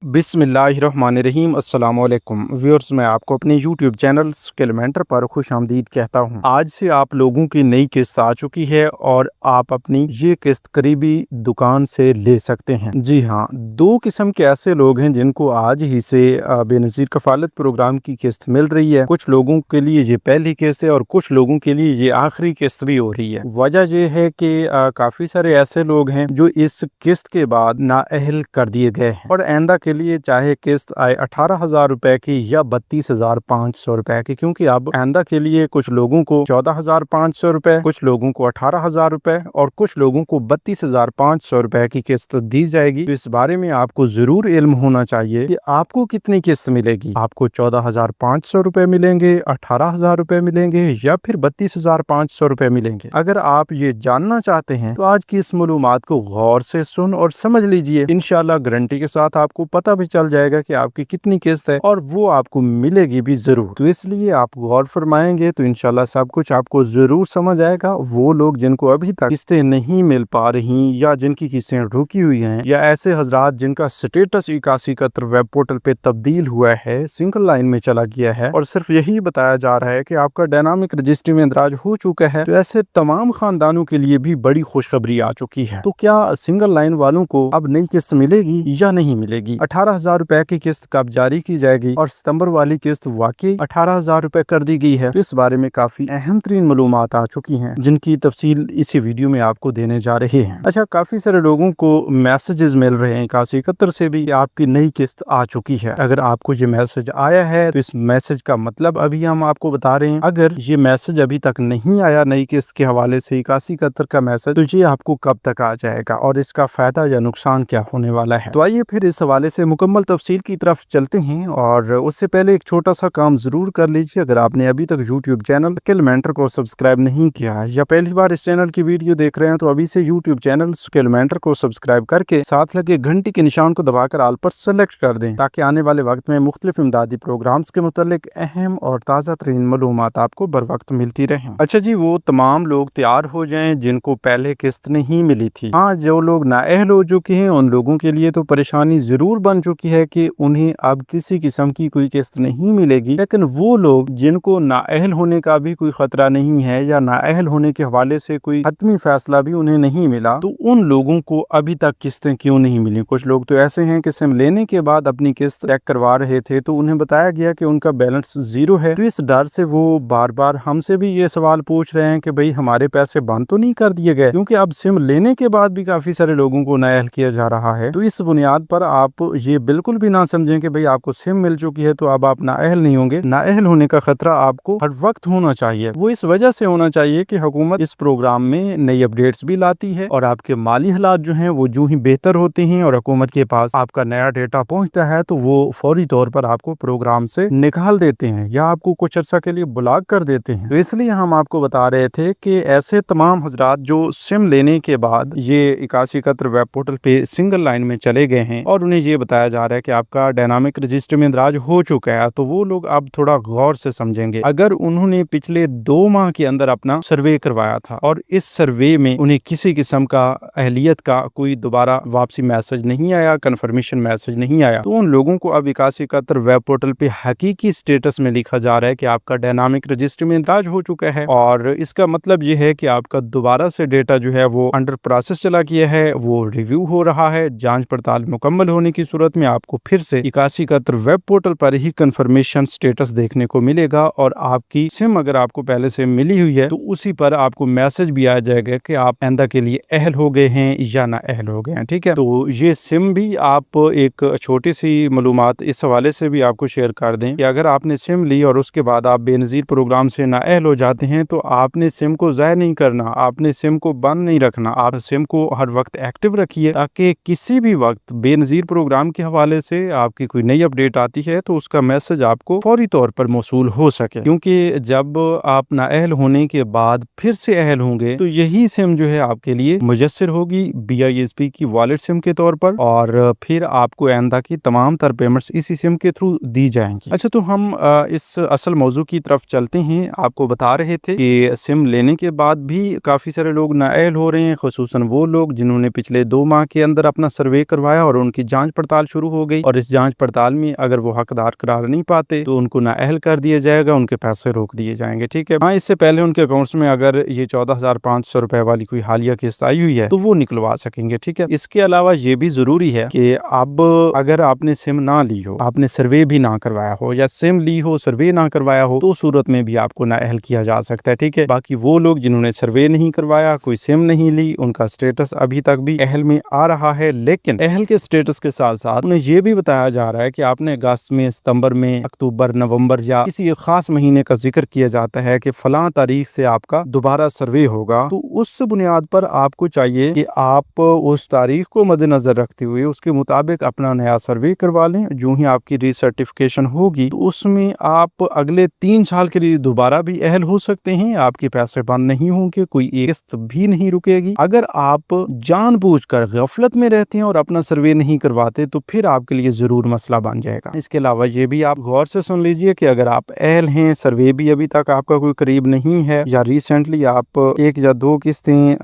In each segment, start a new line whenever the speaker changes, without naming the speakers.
बिस्मिल्लाहिर्रहमानिर्रहीम अस्सलाम वालेकुम व्यूअर्स, मैं आपको अपने यूट्यूब चैनल स्किल मेंटर पर खुश आमदीद कहता हूं। आज से आप लोगों की नई किस्त आ चुकी है और आप अपनी ये किस्त करीबी दुकान से ले सकते हैं। जी हां, दो किस्म के ऐसे लोग हैं जिनको आज ही से बेनज़ीर कफालत प्रोग्राम की किस्त मिल रही है। कुछ लोगों के लिए ये पहली किस्त है और कुछ लोगों के लिए ये आखिरी किस्त भी हो रही है। वजह यह है कि काफ़ी सारे ऐसे लोग हैं जो इस किस्त के बाद नाअहल कर दिए गए हैं और आइंदा के लिए चाहे किस्त आए 18,000 रुपए की या 32,500 रुपए की, क्योंकि अब आइंदा के लिए कुछ लोगों को 14,500 रुपए, कुछ लोगों को 18,000 रुपए और कुछ लोगों को 32,500 रुपए की किस्त दी जाएगी। तो इस बारे में आपको जरूर इल्म होना चाहिए कि आपको कितनी किस्त मिलेगी। आपको 14,500 रुपए मिलेंगे, 18,000 रुपए मिलेंगे या फिर 32,500 रुपए मिलेंगे। अगर आप ये जानना चाहते हैं तो आज की इस मालूमात को गौर से सुन और समझ लीजिए। इंशाल्लाह गारंटी के साथ आपको पता भी चल जाएगा कि आपकी कितनी किस्त है और वो आपको मिलेगी भी जरूर। तो इसलिए आप गौर फरमाएंगे तो इंशाल्लाह सब कुछ आपको जरूर समझ आएगा। वो लोग जिनको अभी तक किस्तें नहीं मिल पा रही या जिनकी किस्तें रुकी हुई हैं या ऐसे हजरात जिनका स्टेटस 8171 वेब पोर्टल पे तब्दील हुआ है, सिंगल लाइन में चला गया है और सिर्फ यही बताया जा रहा है कि आपका डायनामिक रजिस्ट्री में इंदराज हो चुका है, तो ऐसे तमाम खानदानों के लिए भी बड़ी खुशखबरी आ चुकी है। तो क्या सिंगल लाइन वालों को अब नई किस्त मिलेगी या नहीं मिलेगी? 18,000 रुपए की किस्त कब जारी की जाएगी और सितंबर वाली किस्त वाकई 18,000 रुपए कर दी गई है? तो इस बारे में काफी अहम तरीन मालूमात आ चुकी हैं जिनकी तफसील इसी वीडियो में आपको देने जा रहे हैं। अच्छा, काफी सारे लोगों को मैसेजेस मिल रहे हैं 8171 से भी आपकी नई किस्त आ चुकी है। अगर आपको ये मैसेज आया है तो इस मैसेज का मतलब अभी हम आपको बता रहे हैं। अगर ये मैसेज अभी तक नहीं आया नई किस्त के हवाले से 8171 का मैसेज, तो ये आपको कब तक आ जाएगा और इसका फायदा या नुकसान क्या होने वाला है? तो आइए फिर इस हवाले से मुकम्मल तफसील की तरफ चलते हैं। और उससे पहले एक छोटा सा काम जरूर कर लीजिए। अगर आपने अभी तक यूट्यूब चैनल स्किल मेंटर को सब्सक्राइब नहीं किया है या पहली बार इस चैनल की वीडियो देख रहे हैं, तो अभी से यूट्यूब चैनल स्किल मेंटर को सब्सक्राइब करके साथ लगे घंटी के निशान को दबाकर आल पर सेलेक्ट कर दें, ताकि आने वाले वक्त में मुख्तलिफ इमदादी प्रोग्राम्स के मुतालिक अहम और ताज़ा तरीन मालूमात आपको बर वक्त मिलती रहे। अच्छा जी, वो तमाम लोग तैयार हो जाएं जिनको पहले किस्त नहीं मिली थी। हाँ, जो लोग नाअहल हो चुके हैं उन लोगों के लिए तो परेशानी जरूर बन चुकी है कि उन्हें अब किसी किस्म की कोई किस्त नहीं मिलेगी। लेकिन वो लोग जिनको नाअहल होने का भी कोई खतरा नहीं है या नाअहल होने के हवाले से कोई हतमी फैसला भी उन्हें नहीं मिला, तो उन लोगों को अभी तक किस्तें क्यों नहीं मिली? कुछ लोग तो ऐसे हैं कि सिम लेने के बाद अपनी किस्त चेक करवा रहे थे तो उन्हें बताया गया कि उनका बैलेंस जीरो है। तो इस डर से वो बार बार हमसे भी ये सवाल पूछ रहे हैं कि भाई हमारे पैसे बंद तो नहीं कर दिए गए, क्योंकि अब सिम लेने के बाद भी काफी सारे लोगों को नाअहल किया जा रहा है। तो इस बुनियाद पर आप ये बिल्कुल भी ना समझें कि भाई आपको सिम मिल चुकी है तो अब आप नाअहल नहीं होंगे। नाअहल होने का खतरा आपको हर वक्त होना चाहिए। वो इस वजह से होना चाहिए कि हुकूमत इस प्रोग्राम में नई अपडेट्स भी लाती है और आपके माली हालात जो हैं वो जो ही बेहतर होते हैं और हुकूमत के पास आपका नया डेटा पहुंचता है तो वो फौरी तौर पर आपको प्रोग्राम से निकाल देते हैं या आपको कुछ अर्सा के लिए ब्लॉक कर देते हैं। तो इसलिए हम आपको बता रहे थे कि ऐसे तमाम हजरात जो सिम लेने के बाद ये 8171 वेब पोर्टल पे सिंगल लाइन में चले गए हैं और उन्हें ये बताया जा रहा है कि आपका डायनामिक रजिस्टर में इंदराज हो चुका है, तो वो लोग अब थोड़ा गौर से समझेंगे। अगर उन्होंने पिछले 2 माह के अंदर अपना सर्वे करवाया था और इस सर्वे में उन्हें किसी किस्म का अहलियत का कोई दोबारा वापसी मैसेज नहीं आया, कंफर्मेशन मैसेज नहीं आया, तो उन लोगों को अब 8171 वेब पोर्टल पे हकीकी स्टेटस में लिखा जा रहा है कि आपका डायनामिक रजिस्टर में इंदराज हो चुका है। और इसका मतलब ये है कि आपका दोबारा से डेटा जो है वो अंडर प्रोसेस चला गया है, वो रिव्यू हो रहा है। जांच पड़ताल मुकम्मल होने की सूरत में आपको फिर से 8171 वेब पोर्टल पर ही कंफर्मेशन स्टेटस देखने को मिलेगा और आपकी सिम अगर आपको पहले से मिली हुई है तो उसी पर आपको मैसेज भी आ जाएगा कि आप आइंदा के लिए अहल हो गए हैं या ना अहल हो गए हैं। ठीक है, तो ये सिम भी आप एक छोटी सी मालूमात इस हवाले से भी आपको शेयर कर दें कि अगर आपने सिम ली और उसके बाद आप बेनज़ीर प्रोग्राम से नाअहल हो जाते हैं तो आपने सिम को ज़ाया नहीं करना, आपने सिम को बंद नहीं रखना, आप सिम को हर वक्त एक्टिव रखिए ताकि किसी भी वक्त बेनज़ीर प्रोग्राम के हवाले से आपकी कोई नई अपडेट आती है तो उसका मैसेज आपको फौरी तौर पर मौसूल हो सके। क्योंकि जब आप नाअहल होने के बाद फिर से अहल होंगे तो यही सिम जो है आपके लिए मुयस्सर होगी BISP की वॉलेट सिम के तौर पर और फिर आपको आइंदा की तमाम तर पेमेंट्स इसी सिम के थ्रू दी जाएंगी। अच्छा, तो हम इस असल मौजू की तरफ चलते हैं। आपको बता रहे थे कि सिम लेने के बाद भी काफी सारे लोग नाअहल हो रहे हैं, खुसूसन वो लोग जिन्होंने पिछले 2 माह के अंदर अपना सर्वे करवाया और उनकी जांच पड़ताल पड़ताल शुरू हो गई और इस जांच पड़ताल में अगर वो हकदार करार नहीं पाते तो उनको नाअहल कर दिया जाएगा, उनके पैसे रोक दिए जाएंगे। ठीक है। हाँ, इससे पहले उनके अकाउंट्स में अगर ये 14,500 रुपए वाली कोई हालिया किस्त आई हुई है तो वो निकलवा सकेंगे। ठीक है। इसके अलावा ये भी जरूरी है कि अब अगर आपने सिम ना ली हो, आपने सर्वे भी ना करवाया हो, या सिम ली हो सर्वे ना करवाया हो, तो सूरत में भी आपको नाअहल किया जा सकता है। ठीक है। बाकी वो लोग जिन्होंने सर्वे नहीं करवाया, कोई सिम नहीं ली, उनका स्टेटस अभी तक भी अहल में आ रहा है, लेकिन अहल के स्टेटस के साथ साथ उन्हें ये भी बताया जा रहा है कि आपने अगस्त में, सितंबर में, अक्टूबर, नवंबर या किसी खास महीने का जिक्र किया जाता है कि फलां तारीख से आपका दोबारा सर्वे होगा, तो उस बुनियाद पर आपको चाहिए कि आप उस तारीख को मद्देनजर रखते हुए उसके मुताबिक अपना नया सर्वे करवा लें। जो ही आपकी रीसर्टिफिकेशन होगी तो उसमें आप अगले 3 साल के लिए दोबारा भी अहल हो सकते हैं। आपके पैसे बंद नहीं होंगे, कोई एक किस्त भी नहीं रुकेगी। अगर आप जानबूझकर गफलत में रहते हैं और अपना सर्वे नहीं करवाते तो फिर आपके लिए जरूर मसला बन जाएगा। इसके अलावा ये भी आप गौर से सुन लीजिए कि अगर आप अहल हैं, सर्वे भी अभी तक आपका कोई करीब नहीं है, या रिसेंटली आप 1 या 2 किस्तें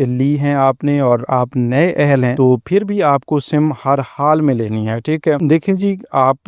ली हैं आपने और आप नए अहल हैं, तो फिर भी आपको सिम हर हाल में लेनी है। ठीक है। देखिए जी, आप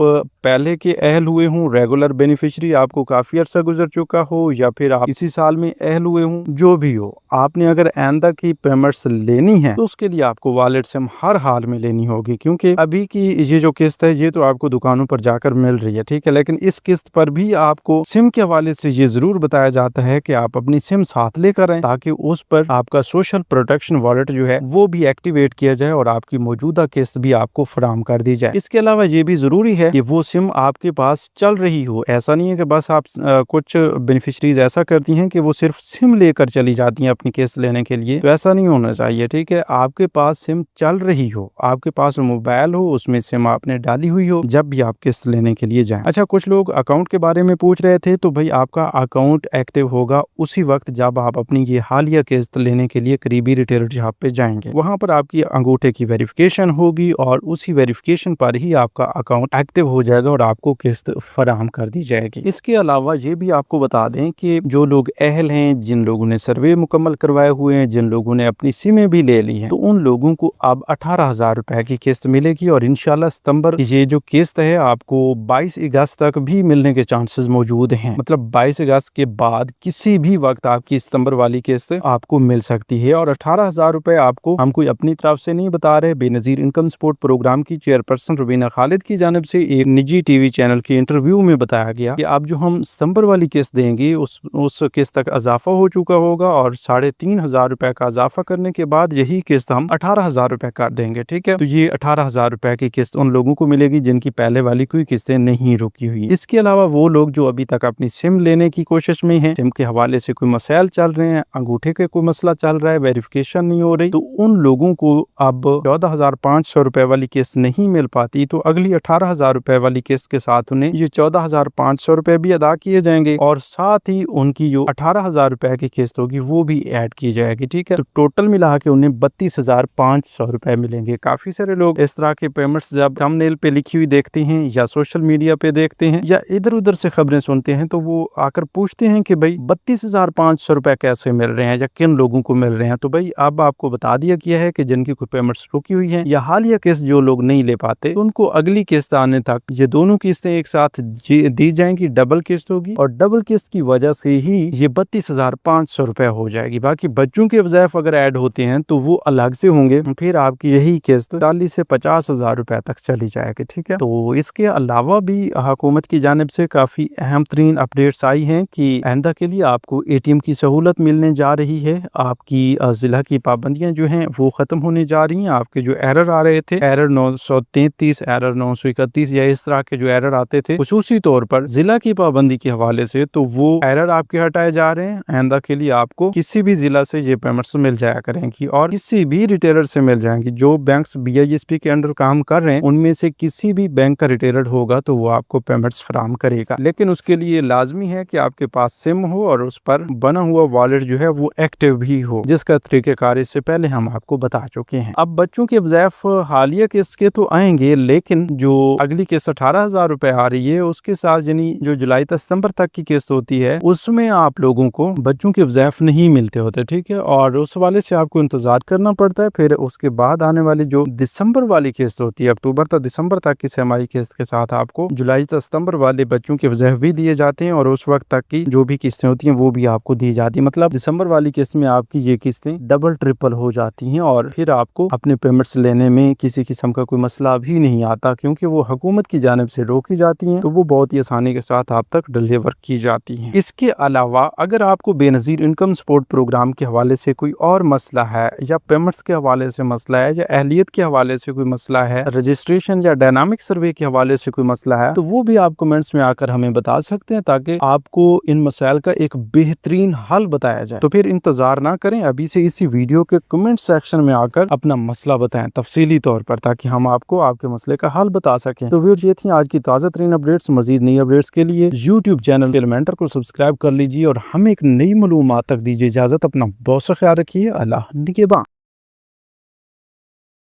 पहले के अहल हुए हों, रेगुलर बेनिफिशियरी आपको काफी अरसा गुजर चुका हो, या फिर आप इसी साल में अहल हुए हों, जो भी हो, आपने अगर आइंदा की पेमेंट्स लेनी है तो उसके लिए आपको वॉलेट सिम हर हाल में लेनी होगी, क्योंकि अभी की ये जो किस्त है ये तो आपको दुकानों पर जाकर मिल रही है। ठीक है। लेकिन इस किस्त पर भी आपको सिम के हवाले से ये जरूर बताया जाता है कि आप अपनी सिम साथ लेकर आए, ताकि उस पर आपका सोशल प्रोटेक्शन वॉलेट जो है वो भी एक्टिवेट किया जाए और आपकी मौजूदा किस्त भी आपको फराहम कर दी जाए। इसके अलावा ये भी जरूरी है कि वो सिम आपके पास चल रही हो। ऐसा नहीं है कि बस आप कुछ बेनिफिशरीज ऐसा करती हैं कि वो सिर्फ सिम लेकर चली जाती हैं अपनी किस्त लेने के लिए, तो ऐसा नहीं होना चाहिए। ठीक है। आपके पास सिम चल रही हो, आपके पास मोबाइल हो, उसमें सिम आपने डाली हुई हो जब भी आप किस्त लेने के लिए जाएं। अच्छा, कुछ लोग अकाउंट के बारे में पूछ रहे थे, तो भाई आपका अकाउंट एक्टिव होगा उसी वक्त जब आप अपनी ये हालिया किस्त लेने के लिए करीबी रिटेलर शॉप पे जाएंगे। वहां पर आपकी अंगूठे की वेरिफिकेशन होगी और उसी वेरिफिकेशन पर ही आपका अकाउंट एक्टिव हो जाएगा और आपको किस्त फराहम कर दी जाएगी। इसके अलावा ये भी आपको बता दें कि जो लोग अहल हैं, जिन लोगों ने सर्वे मुकम्मल करवाए हुए हैं, जिन लोगों ने अपनी सिमें भी ले ली हैं, तो उन लोगों को अब 18,000 रुपए की किस्त मिलेगी और इंशाल्लाह सितंबर की ये जो किस्त है आपको 22 अगस्त तक भी मिलने के चांसेस मौजूद हैं। मतलब 22 अगस्त के बाद किसी भी वक्त आपकी सितंबर वाली किस्त आपको मिल सकती है। और 18,000 रुपए आपको हम कोई अपनी तरफ से नहीं बता रहे, बेनजीर इनकम सपोर्ट प्रोग्राम की चेयरपर्सन रुबीना खालिद की जानिब से एक निजी टीवी चैनल के इंटरव्यू में बताया गया कि अब जो हम सितंबर वाली किस्त देंगे उस किस्त तक इजाफा हो चुका होगा और 3,500 रुपए का इजाफा करने के बाद यही किस्त हम 18,000 रुपए कर देंगे। ठीक है। तो ये 18,000 रुपए की किस्त उन लोगों को मिलेगी जिनकी पहले वाली कोई किस्तें नहीं रुकी हुई। इसके अलावा वो लोग जो अभी तक अपनी सिम लेने की कोशिश में हैं, सिम के हवाले से कोई मसाइल चल रहे हैं, अंगूठे के कोई मसला चल रहा है, वेरिफिकेशन नहीं हो रही, तो उन लोगों को अब 14,500 रुपए वाली किस्त नहीं मिल पाती, तो अगली 18,000 रुपए वाली किस्त के साथ उन्हें ये 14,500 रुपए भी अदा किए जाएंगे और साथ ही उनकी जो 18,000 रुपए की किस्त होगी वो भी ऐड की जाएगी। ठीक है। तो टोटल मिला के उन्हें 32,500 रुपए मिलेंगे। काफी सारे लोग इस तरह के पेमेंट्स जब थंबनेल पे लिखी हुई देखते हैं या सोशल मीडिया पे देखते हैं या इधर उधर से खबरें सुनते हैं, तो वो आकर पूछते हैं कि भाई 32,500 रुपए कैसे मिल रहे हैं या किन लोगों को मिल रहे हैं। तो भाई अब आपको बता दिया गया है कि जिनकी कोई पेमेंट्स रुकी हुई है या हालिया किस्त जो लोग नहीं ले पाते, तो उनको अगली किस्त आने तक ये दोनों किस्तें एक साथ दी जाएंगी, डबल किस्त होगी और डबल किस्त की वजह से ही ये 32,500 रुपए हो जाएगी। बाकी बच्चों के वज़ाइफ अगर ऐड होते हैं तो वो अलग से होंगे, फिर आपकी यही किस्त 40 से 50,000 रुपए तक चली जाएगी। ठीक है। तो इसके अलावा भी हुकूमत की जानिब से काफी अहम तरीन अपडेट्स आई हैं कि आइंदा के लिए आपको ATM की सहूलत मिलने जा रही है। आपकी जिला की पाबंदियां जो हैं वो खत्म होने जा रही हैं। आपके जो एरर आ रहे थे, एरर 933, एरर 931 या इस तरह के जो एरर आते थे खुसूसी तौर पर जिला की पाबंदी के हवाले से, तो वो एरर आपके हटाए जा रहे हैं। आइंदा के लिए आपको किसी भी जिला से ये पेमेंट्स मिल जाया करेंगी और किसी भी रिटेलर से मिल जाएंगी। जो बैंक्स BISP के अंडर काम कर रहे हैं उनमें से किसी भी बैंक का रिटेलर होगा तो वो आपको पेमेंट्स फराहम करेगा, लेकिन उसके लिए लाजमी है कि आपके पास सिम हो और उस पर बना हुआ वॉलेट जो है वो एक्टिव भी हो, जिसका तरीक़ेकार इससे पहले हम आपको बता चुके हैं। अब बच्चों के वज़ाइफ हालिया किस्त के तो आएंगे, लेकिन जो अगली किस्त 18,000 रुपए आ रही है, उसके साथ यानी जो जुलाई से सितंबर तक की किस्त होती है उसमें आप लोगों को बच्चों के वज़ैफ नहीं मिलते होते, ठीक है। और उस वाले से आपको इंतजार करना पड़ता है। फिर उसके बाद आने वाली जो दिसंबर वाली किस्त होती है, अक्टूबर से दिसंबर तक की छमाही किस्त के साथ आपको जुलाई से सितंबर वाले बच्चों के वज़ैफ भी दिए जाते हैं और उस वक्त तक की जो भी किस्तें होती हैं वो भी आपको दी जाती है। मतलब दिसंबर वाली किस्त में आपकी ये किस्तें डबल ट्रिपल हो जाती हैं और फिर आपको अपने पेमेंट्स लेने में किसी किस्म का कोई मसला भी नहीं आता, क्योंकि वो हुकूमत की जानिब से रोकी जाती हैं, तो वो बहुत ही आसानी के साथ आप तक डिलीवर की जाती हैं। इसके अलावा अगर आपको बेनज़ीर इनकम सपोर्ट प्रोग्राम के हवाले से कोई और मसला है या पेमेंट्स के हवाले से मसला है या अहलियत के हवाले से कोई मसला है, रजिस्ट्रेशन या डायनामिक सर्वे के हवाले से कोई मसला है, तो वो भी आप कमेंट्स में आकर हमें बता सकते हैं ताकि आपको इन मसाइल का एक बेहतरीन हल बताया जाए। तो फिर इंतजार ना करें, अभी से इसी वीडियो के कमेंट सेक्शन में आकर अपना मसला बताएं तफसीली तौर पर, ताकि हम आपको आपके मसले का हल बता सकें। तो व्यूअर्स, ये थी आज की ताज़ा तरीन अपडेट्स। मजीद नई अपडेट्स के लिए यूट्यूब चैनल एलिमेंटर को सब्सक्राइब कर लीजिए और हमें एक नई मालूमात तक दीजिए इजाजत। अपना बहुत सा ख्याल रखिए। अल्लाह निगहबान।